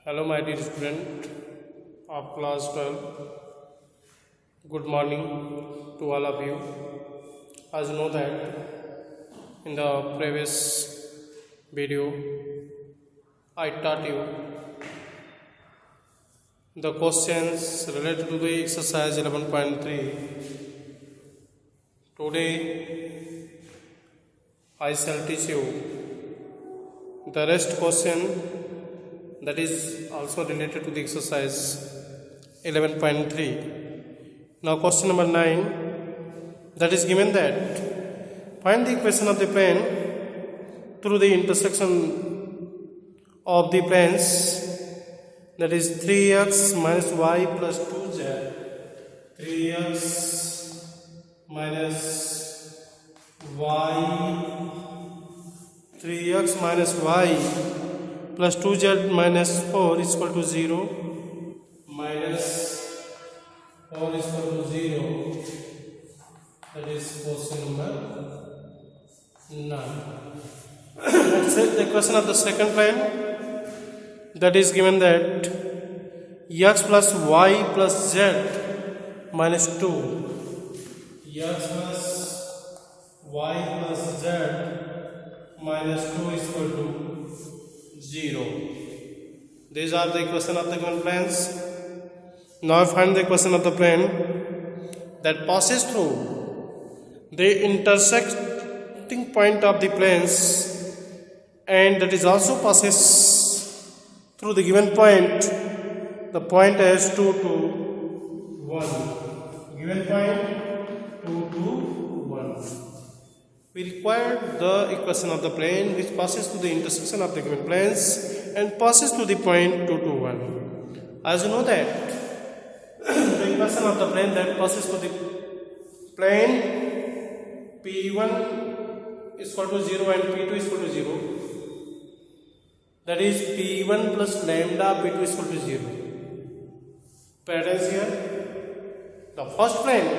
Hello, my dear student of class 12. Good morning to all of you. As you know that in the previous video, I taught you the questions related to the exercise 11.3. Today, I shall teach you the rest question that is also related to the exercise 11.3. Now question number 9, that is given that find the equation of the plane through the intersection of the planes, that is 3x minus y plus 2z. 3x minus y 3x minus y plus 2z minus 4 is equal to 0, minus 4 is equal to 0. That is question number 9. Let's take the equation of the second plane, that is given that x plus y plus z minus 2. X plus y plus z minus 2 is equal to 0. These are the equation of the given planes. Now find the equation of the plane that passes through the intersecting point of the planes, and that is also passes through the given point. The point is 2 to 1. Given point 2 to 1. We require the equation of the plane which passes through the intersection of the given planes and passes to the point 2 to 1. As you know that the equation of the plane that passes through the plane P1 is equal to 0 and P2 is equal to 0. That is P1 plus lambda P2 is equal to 0. Patterns here. The first plane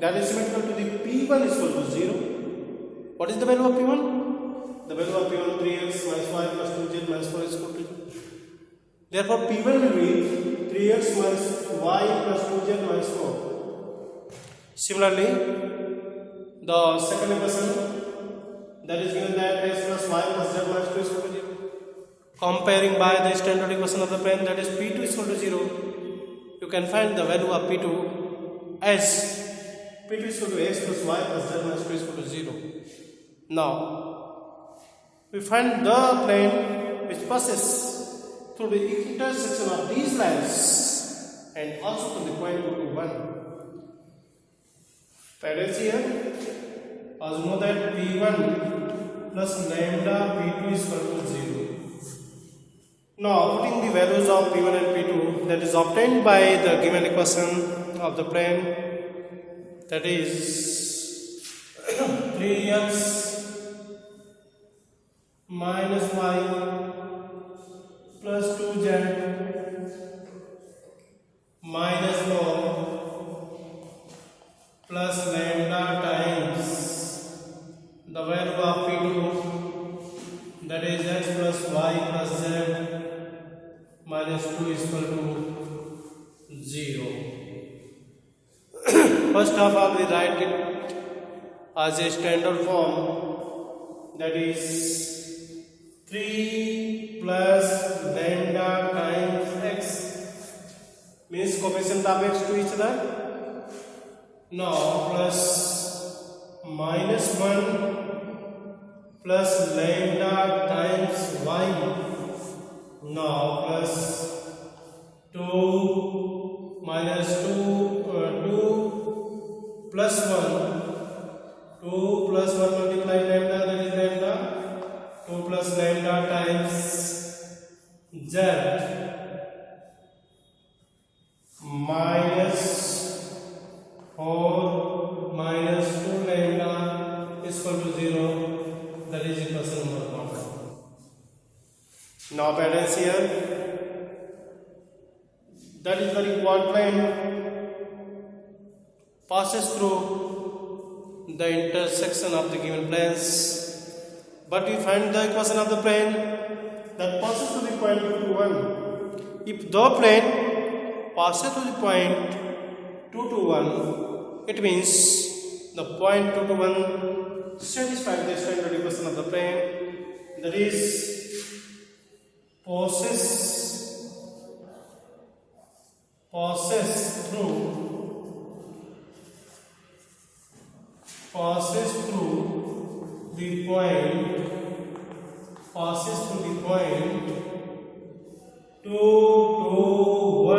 that is symmetrical to the P1 is equal to 0. What is the value of P1? The value of P1 3x minus y plus 2z minus 4 is equal to 0. Therefore, P1 will be 3x minus y plus 2z minus 4. Similarly, the second equation that is given that x plus y plus z minus 2 is equal to 0. Comparing by the standard equation of the plane, that is P2 is equal to 0. You can find the value of P2 as P2 is equal to x plus y plus z minus 2 is equal to 0. Now, we find the plane which passes through the intersection of these lines and also to the point 2 to 1. Parents here, as you know that P1 plus lambda P2 is equal to 0. Now, putting the values of P1 and P2 that is obtained by the given equation of the plane, that is 3x minus y plus 2z minus 4 plus lambda times the value of P2, that is x plus y plus z minus 2 is equal to 0. First of all, we write it as a standard form, that is 3 plus lambda times x, means coefficient of x to each other. Now plus minus 1 plus lambda times y. Now plus 2 minus 2 plus 1. 2 plus 1 multiplied lambda, that is lambda. 2 plus lambda times z minus 4 minus 2 lambda is equal to 0. That is equation number 1. Now parents here, that is the required plane passes through the intersection of the given planes But we find the equation of the plane that passes to the point 2 to 1. If the plane passes to the point 2 to 1, it means the point 2 to 1 satisfies the standard equation of the plane, that is passes through the point 2 to 1.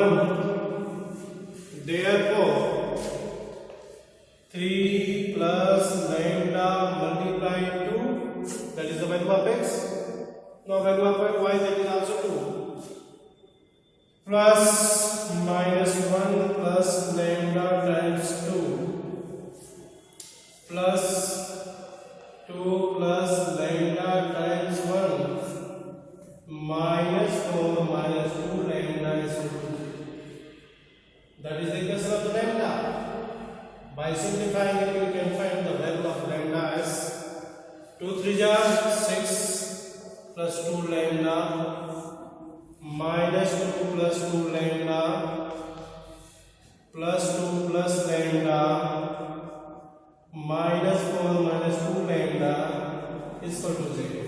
Therefore 3 plus lambda multiplied 2, that is the value of x. Now value of y, that is also 2, plus minus 1 plus lambda times 2, plus 2 plus lambda times 1, minus 4 minus 2 lambda is 2. That is the equation of the lambda. By simplifying it, we can find the value of lambda as 2 3 are 6 plus 2 lambda minus 2 plus 2 lambda plus 2 plus lambda minus 4 minus 2 lambda is equal to 0.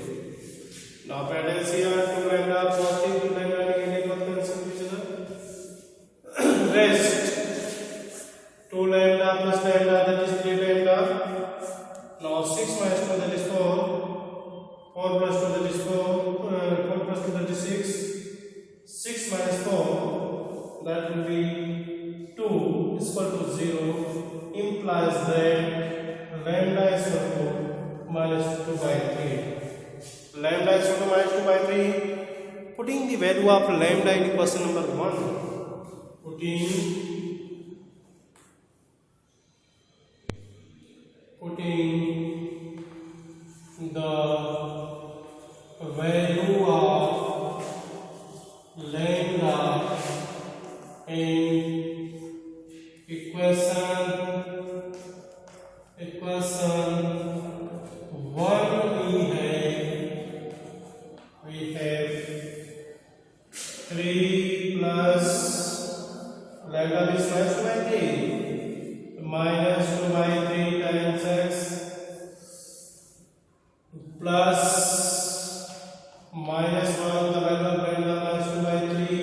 Now patterns here, 2 lambda positive, 2 lambda negative, what cancel each other? Rest 2 lambda plus lambda, that is 3 lambda. Now 6 minus 2, that is 4. 4 plus 2, that is 4. 4 plus 2, that is 6. 6 minus 4, that will be 2 is equal to 0, implies that lambda is equal to minus 2 by 3. Lambda is equal to minus 2 by 3. Putting the value of lambda in equation number 1. Putting the value of lambda in equation 1, we have 3 plus lambda is minus 2 by 3, minus 2 by 3 times x, plus minus 1, the value of lambda minus 2 by 3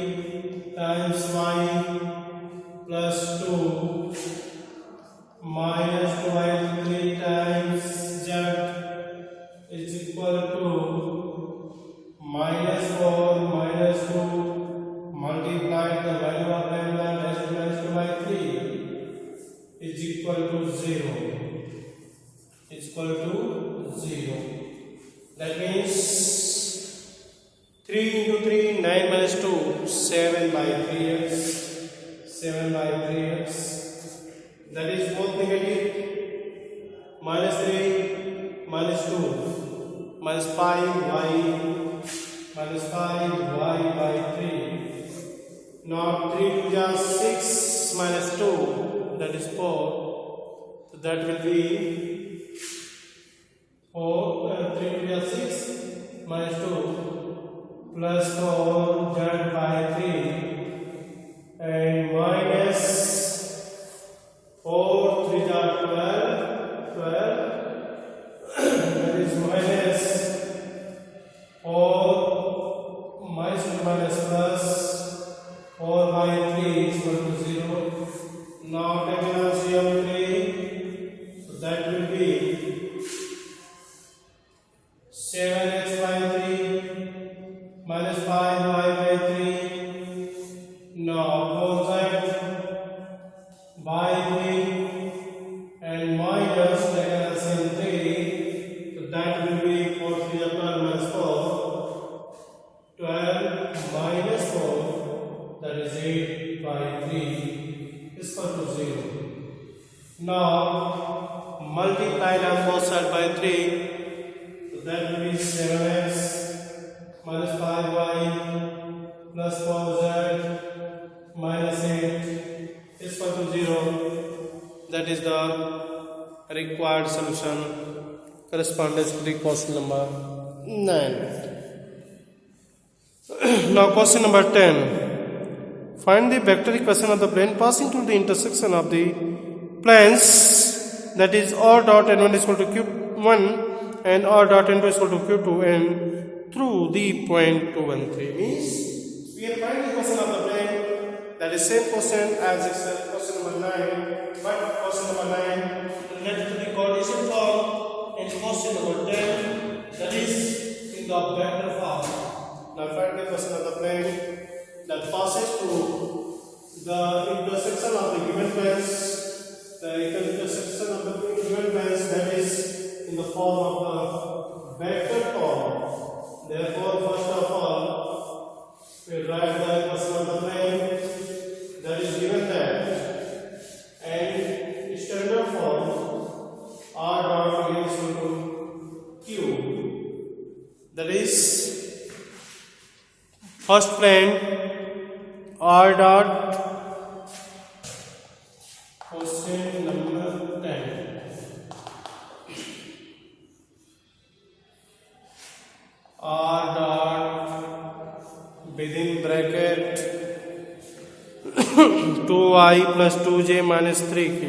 times y, plus 2 minus 2 by 3 times z is equal to minus 4 minus 2 multiplied the value of lambda that is minus 2 by 3 is equal to 0. Is equal to 0. That means 3 into 3, 9 minus 2, 7 by 3x. 7 by 3x. That is both negative. Minus 3, minus 2, minus 5y, minus 5y by 3. Now 3 to the 6 minus 2, that is 4. So that will be 4, 3 to the 6 minus 2 plus 4 z by 3 and minus 4 3 are 12 that is minus 4 minus minus plus 4 by 3 is equal to 0. Now take an LCM 3, so that will be 7x by 3 minus 5y by 3. Now 4z by 3 and minus take an LCM 3, so that will be 4 3 12 minus 4, 12 minus 4, that is 8 by 3 is equal to 0. Now multiply on both sides by 3, so that will be 7x minus 5y plus 4z minus 8 is equal to 0. That is the required solution corresponding to the question number 9. Now question number 10. Find the vector equation of the plane passing through the intersection of the planes, that is r dot n1 is equal to q1 and r dot n2 is equal to q2, and through the point 2 and 3. Means we are finding the equation of the plane. That is same question as question number 9, but question number 9 related to the coordination form, and question number 10 that is in the vector form. Now find the equation of the plane that passes through the intersection of the given planes, the intersection of the given planes, that is in the form of the vector form. Therefore, first of all, we write the equation of the plane that is given that, and standard form r dot is equal to q, that is first plane r dot, question number 10. R dot within bracket 2i plus 2j minus 3k,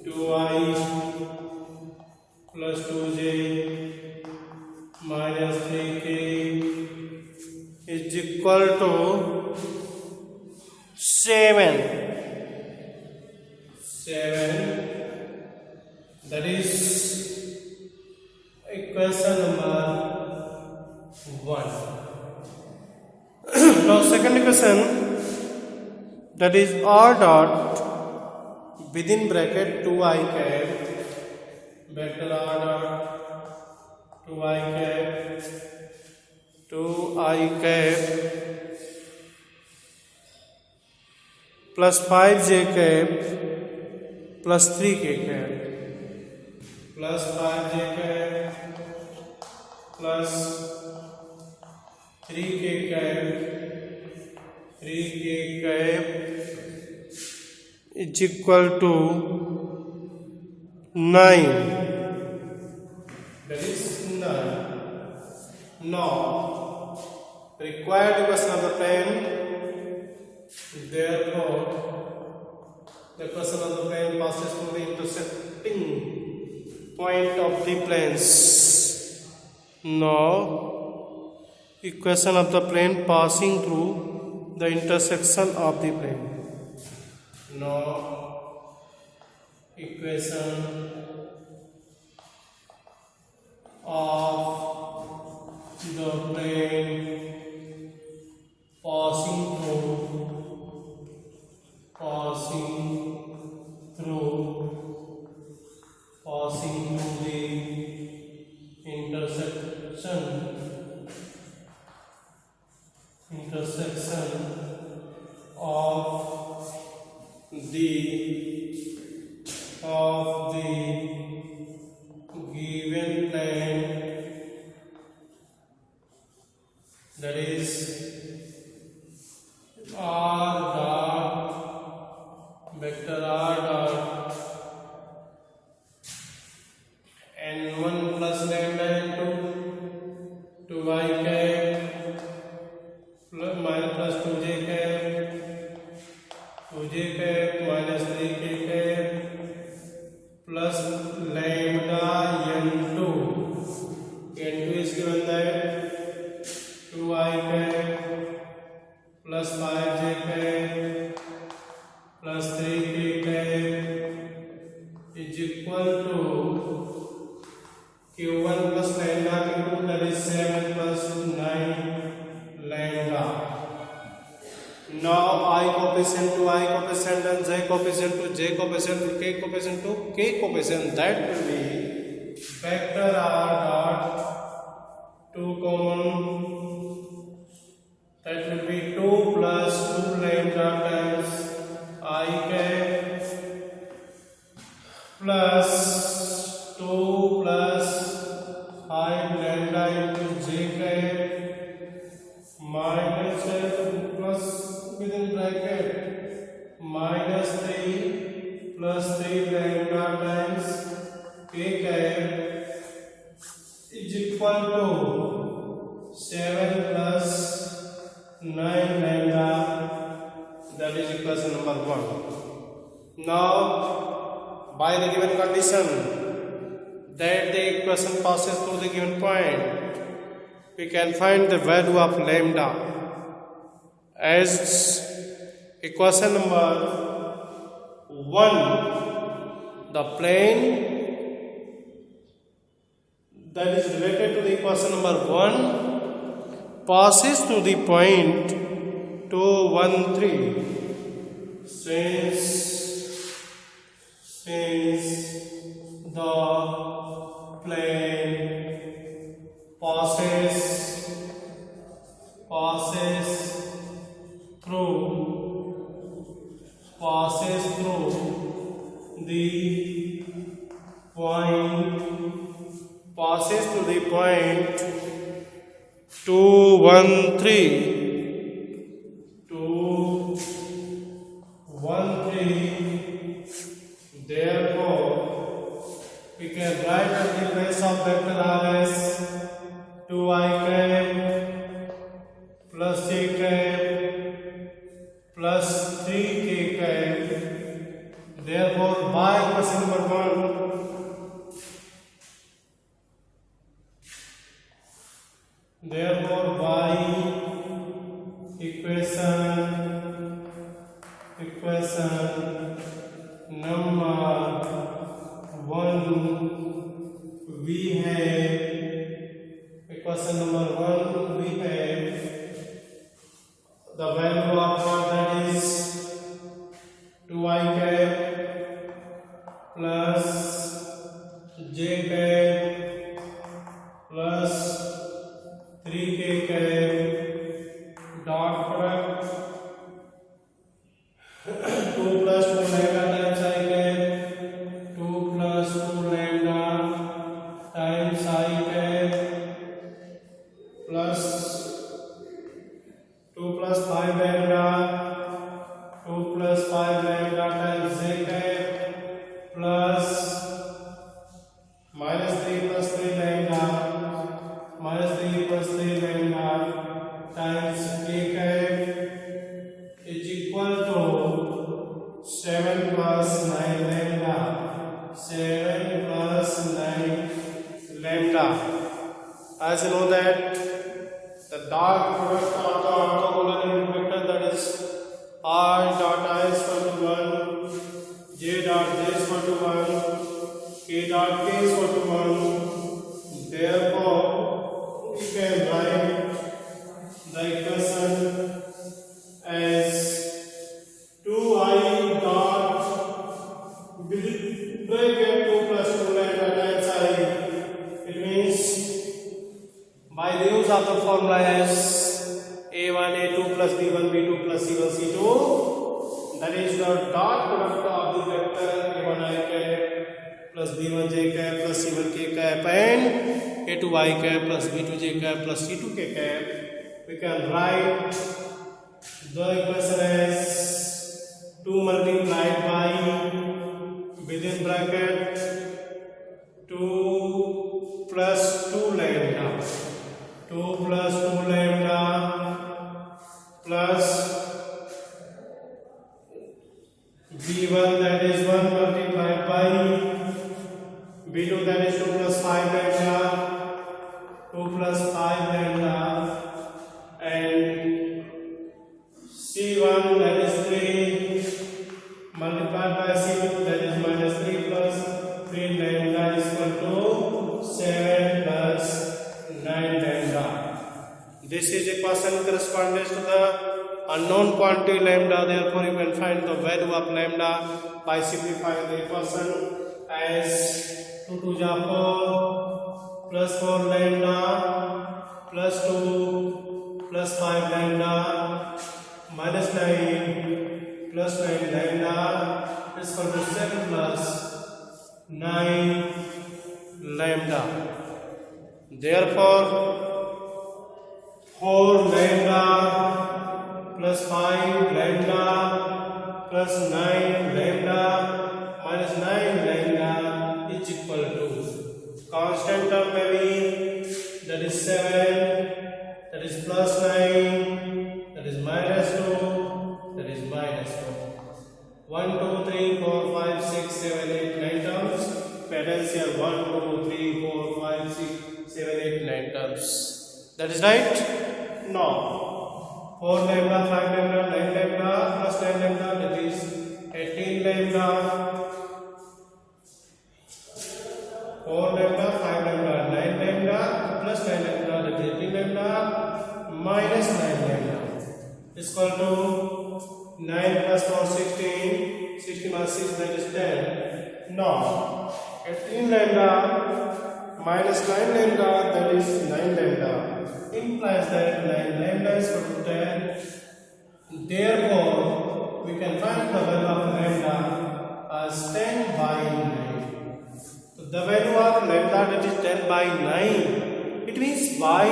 2i plus 2j minus 3k is equal to 7. That is equation number 1. Now second equation, that is r dot within bracket 2i cap, vector r dot 2i cap plus 5j cap plus 3k cap, plus 5j cap plus 3k cap is equal to 9. That is 9. Now required equation of the plane, therefore the equation of the plane passes through the intersecting point of the planes. Now equation of the plane passing through the intersection of the plane. Now equation of the plane passing through the intersection of the given plane, that is r dot vector r dot n1 plus lambda into 2i cap plus 2j cap minus 3k cap plus lambda n2 is given that 2i cap plus 5j cap plus 3k cap is equal to q1 plus lambda q2, that is 7 plus 9 lambda. Now I coefficient to I coefficient and j coefficient to j coefficient to k coefficient to k coefficient, that will be vector r dot 2 common, that will be 2 plus 2 lambda times I cap plus 2 plus 5 lambda into j cap minus plus within bracket minus 3 plus 3 lambda times k cap is equal to Now, by the given condition that the equation passes through the given point, we can find the value of lambda as equation number 1. The plane that is related to the equation number 1 passes through the point 2, 1, 3. Since the plane passes through the point 2, 1, 3. Therefore, we can write in the place of vector r as 2I cap plus j cap plus 3k cap. Therefore, by equation number 1, number 1 we have the value of that is 2I cap plus j cap plus 3k cap dot product 2 plus 2 lambda times I cap 2 plus 2 lambda times I cap plus 2 plus 5 lambda 2 plus 5 lambda times j cap plus minus 3 plus 3 lambda minus 3 plus 3 lambda times k cap is equal to 7 plus 9 lambda. 7 plus 9 lambda. As you know that the dot product of the orthogonal unit vector, that is r dot I is equal to 1, j dot j is equal to 1, k dot k is equal to 1. Therefore, we can write the equation as 2I dot bracket 2 plus 2 lambda times I. It means by the use of the formula as a1 a2 plus b1 b2 plus c1 c2, that is the dot product of the vector a1 I cap plus b1 j cap plus c1 k cap and a2 I cap plus b2 j cap plus c2 k cap. We can write the equation as 2 multiplied by within bracket 2 plus 2 lambda 2 plus 2 lambda plus b1 that is 1 multiplied by b2 that is 2 plus 5 lambda 2 plus 5 lambda and c1 that is 3 multiplied by c2 that is minus 3 plus 3 lambda is equal to 7 plus 9 lambda. This is equation corresponding to the unknown quantity lambda. Therefore, you can find the value of lambda by simplifying the equation as 2 to the 4 plus 4 lambda plus 2 plus 5 lambda minus 9 plus 9 lambda is equal to 7 plus 9 lambda. Therefore, 4 lambda plus 5 lambda plus 9 lambda minus 9 lambda is equal to constant term may be that is 7, that is plus 9, that is minus 2, that is minus 4. 1, 2, 3, 4. patterns here 1, 2, 3, 4, 5, 6, 7, 8, 9 terms. That is right? No. 4 lambda, 5 lambda, 9 lambda plus 9 lambda, that is 18 lambda. 4 lambda, 5 lambda, 9 lambda plus 9 lambda, that is 18 lambda minus 9 lambda is equal to 9 plus 4, 16. 16 minus 6, that is 10. Now, 18 lambda minus 9 lambda, that is 9 lambda, implies that 9 lambda is equal to 10. Therefore, we can find the value of lambda as 10 by 9. So, the value of lambda, that is 10 by 9. It means by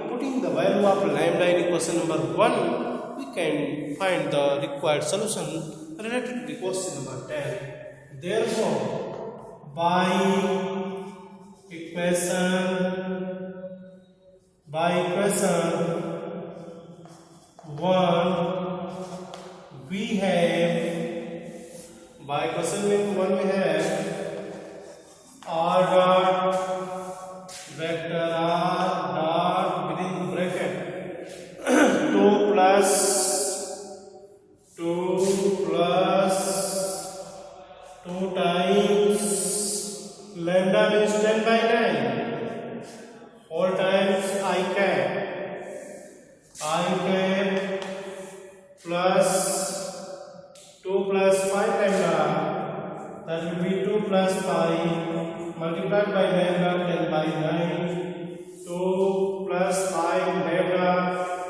putting the value of lambda in equation number 1, we can find the required solution related to the question number 10. Therefore, by equation 1, we have, by equation 1 we have r dot vector r dot within bracket 2 plus 2 times lambda means 10 by 9 4 times I cap plus 2 plus 5 lambda, that will be 2 plus 5 multiplied by lambda 10 by 9, 2 plus 5 lambda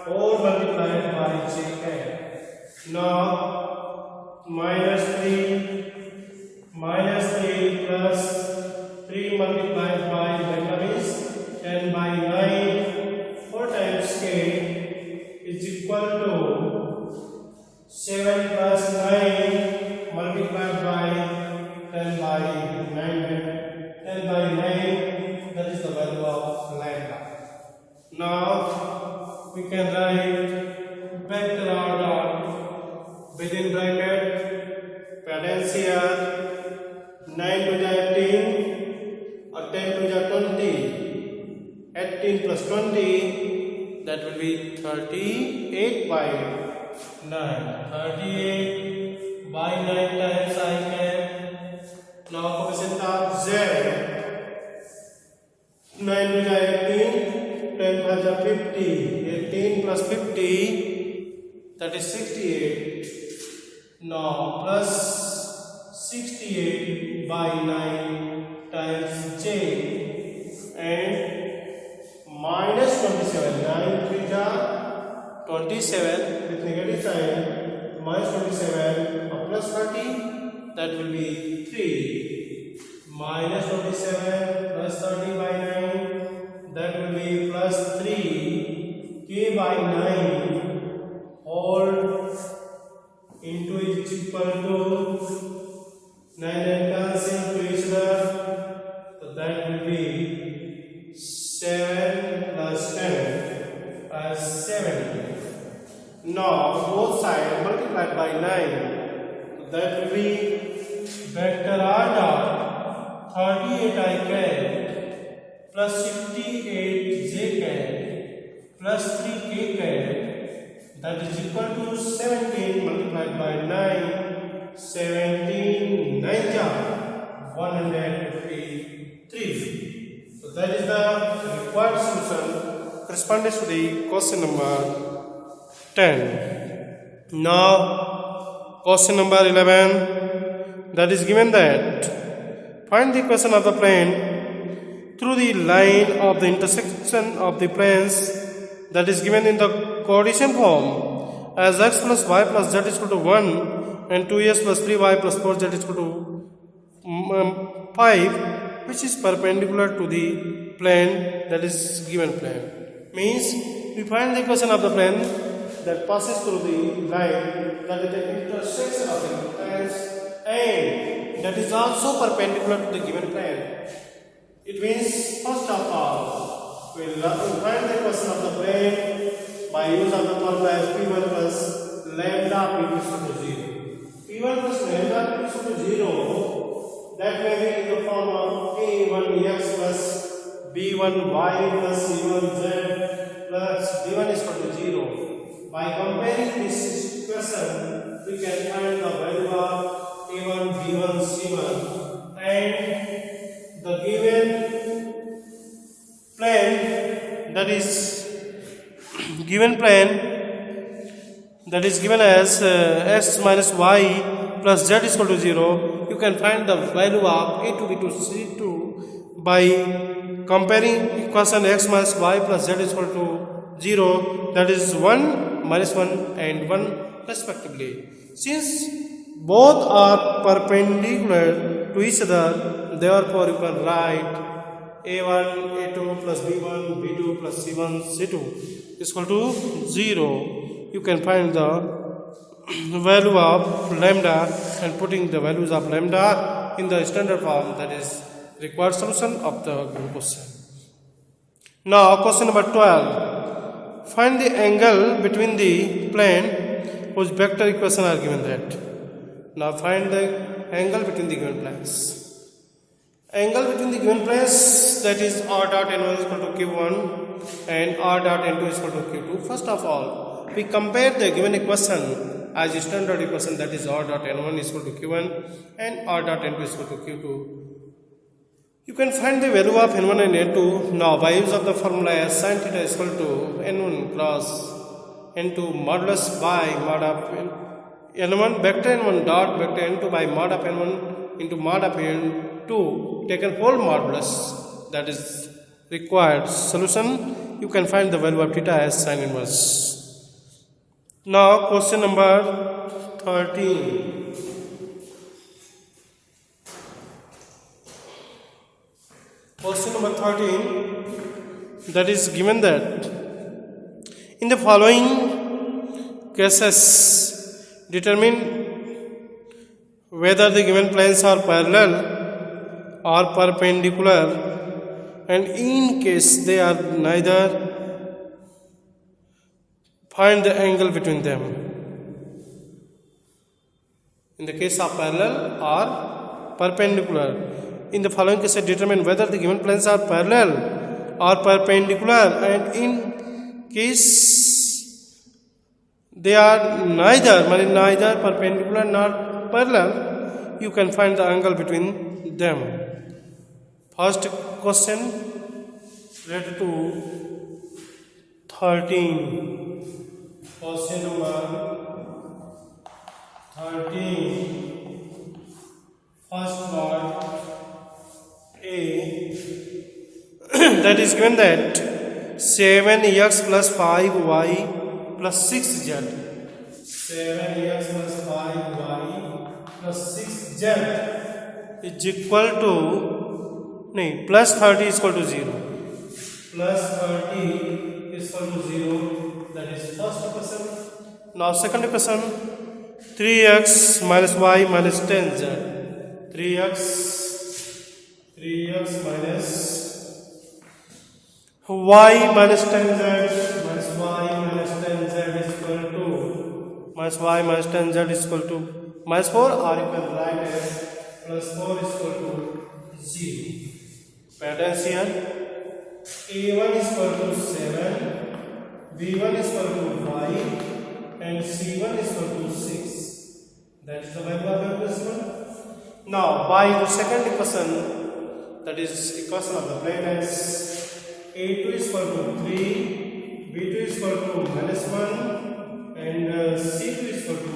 all multiplied by j cap. Now minus 3 plus 3 multiplied by lambda is 10 by 9, 4 times k is equal to 7 plus 9 multiplied by 10 by 9, 10 by 9, that is the value of lambda. Now we can write vector r dot within bracket patterns here 9 to the 18 or 10 to the 20, 18 plus 20, that will be 38 by 9. 38 by 9 times I cap. Now coefficient of z 9 to the 18, 10 plus the 50, 18 plus 50, that is 68. Now plus 68 by 9 times j and minus 27. 9 3 27 with negative sign, minus 27 or plus 30, that will be 3. Minus 27 plus 30 by 9, that will be plus 3. K by 9 all into is equal to 9 and cancel to each other, so that will be 7 plus 10 as 70. Now both sides multiplied by 9, so that will be vector r dot 38 I cap plus 68 j cap plus 3 k cap, that is equal to 17 multiplied by 9, 17 9 153. So that is the required solution corresponding to the question number 10. Now question number 11, that is given that find the equation of the plane through the line of the intersection of the planes, that is given in the coordination form as x plus y plus z is equal to 1 and 2s plus 3y plus 4z is equal to 5, which is perpendicular to the plane, that is given plane. Means we find the equation of the plane that passes through the line, that is the intersection of the planes, and that is also perpendicular to the given plane. It means first of all we will find the equation of the plane by use of the formula as p1 plus lambda p is equal to 0. p1 plus lambda p is equal to 0, that may be in the form of a b1y plus c1z plus d1 is equal to 0. By comparing this equation, we can find the value of a1, b1, c1, and the given plane, that is given given as x minus y plus z is equal to 0. You can find the value of a2, b2, c2 by comparing equation x minus y plus z is equal to 0, that is 1, minus 1 and 1 respectively. Since both are perpendicular to each other, therefore you can write a1, a2 plus b1, b2 plus c1, c2 is equal to 0. You can find the value of lambda and putting the values of lambda in the standard form, that is required solution of the given question. Now question number 12. Find the angle between the plane whose vector equation are given that. Now find the angle between the given planes. Angle between the given planes, that is r dot n1 is equal to q1 and r dot n2 is equal to q2. First of all, we compare the given equation as a standard equation, that is r dot n1 is equal to q1 and r dot n2 is equal to q2. You can find the value of n1 and n2 now by use of the formula as sin theta is equal to n1 plus n2 modulus by mod of n1 vector n1 dot vector n2 by mod of n1 into mod of n2 taken whole modulus, that is required solution. You can find the value of theta as sin inverse. Now question number 13. Question number 13, that is given that in the following cases determine whether the given planes are parallel or perpendicular, and in case they are neither, find the angle between them. In the case of parallel or perpendicular, in the following cases determine whether the given planes are parallel or perpendicular, and in case they are neither perpendicular nor parallel, you can find the angle between them. First question related to 13. Question number 13. First one, A, that is given that 7x plus 5y plus 6z, 7x plus 5y plus 6z is equal to plus 30 is equal to 0. Plus 30 is equal to 0. That is first equation. Now second equation, 3x minus y minus 10z. 3x minus y minus 10z minus y minus 10z is equal to minus y minus 10z is equal to minus 4, or you can write as plus 4 is equal to 0. Patterns here, a1 is equal to 7, b1 is equal to 5 and c1 is equal to 6. That is the value of equation. Now by the second equation, that is equation of the plane as a2 is equal to 3, b2 is equal to minus 1 and c2 is equal to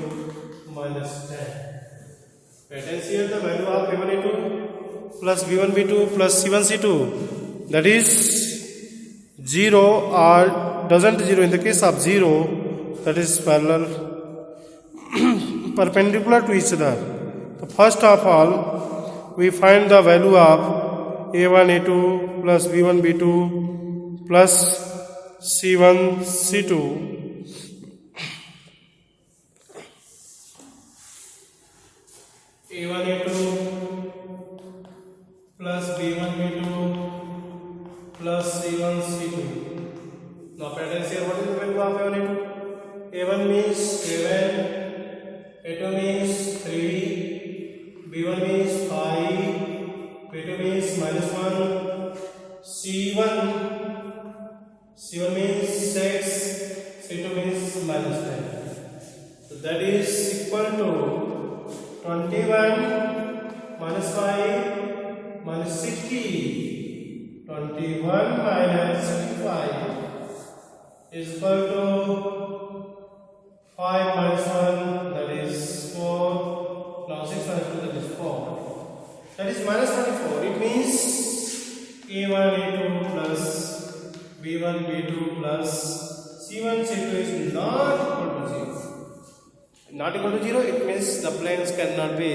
minus 10. Patterns here, the value of a1 a2 plus b1 b2 plus c1 c2, that is 0 or doesn't 0. In the case of 0, that is parallel perpendicular to each other. So first of all, we find the value of a1 a2 plus b1 b2 plus c1 c2. a1 a2 plus b1 b2 plus c1 c2. Now patterns here, what is the value of a1 a2? a1 means 7, a2 means 3, b1 means 5, b2 means minus 1, C1 means 6, C2 means minus 10. So that is equal to 21 minus 5 minus 60. 21 minus 65 is equal to 5 minus 1, that is 4. Now 6 minus 2, that is 4. That is minus 24. It means A1 A2 plus B1 B2 plus C1 C2 is not equal to 0. Not equal to 0, it means the planes cannot be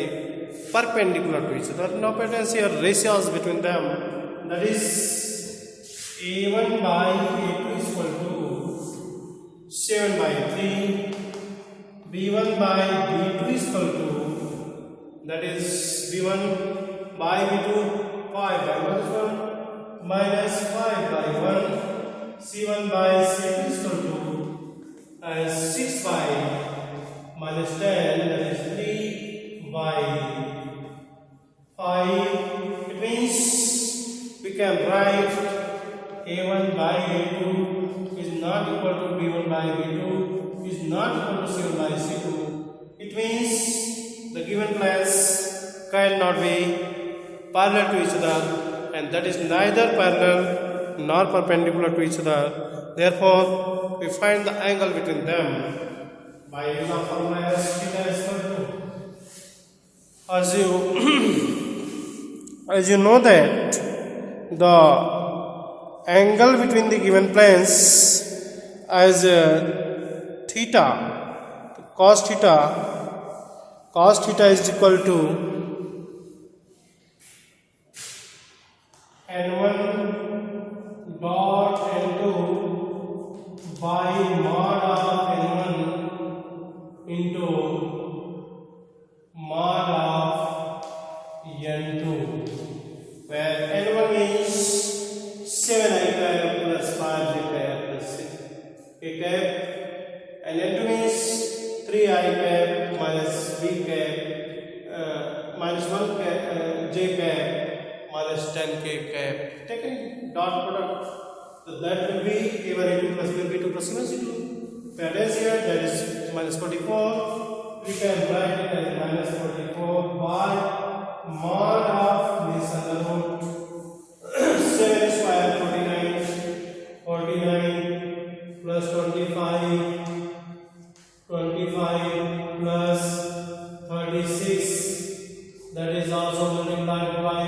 perpendicular to each other. No potency or ratios between them. That is A1 by A2 is equal to 7 by 3. B1 by B2 is equal to, that is B1 by B2 5 by 1 minus 5 by 1. C1 by C2 is equal to 6 by minus 10, that is 3 by 5. It means we can write A1 by A2 is not equal to B1 by B2 is not equal to C1 by C2. It means the given planes cannot be parallel to each other, and that is neither parallel nor perpendicular to each other. Therefore, we find the angle between them by use of formula as theta is equal to, as you know that the angle between the given planes as theta, cos theta is equal to n1 dot n2 by mod of n1 into mod of n2, where n1 is 7 I cap plus 5 j cap plus 6 k cap, and n2 means 3 I cap minus b cap minus 1 cap, j cap minus 10 k cap. Taking dot product, so that will be A1 A2 plus B1 B2 plus C1 C2. Whereas here that is minus 44. We can write it as minus 44 by mod of this under root 7 square 49 plus 25 plus 36, that is also multiplied by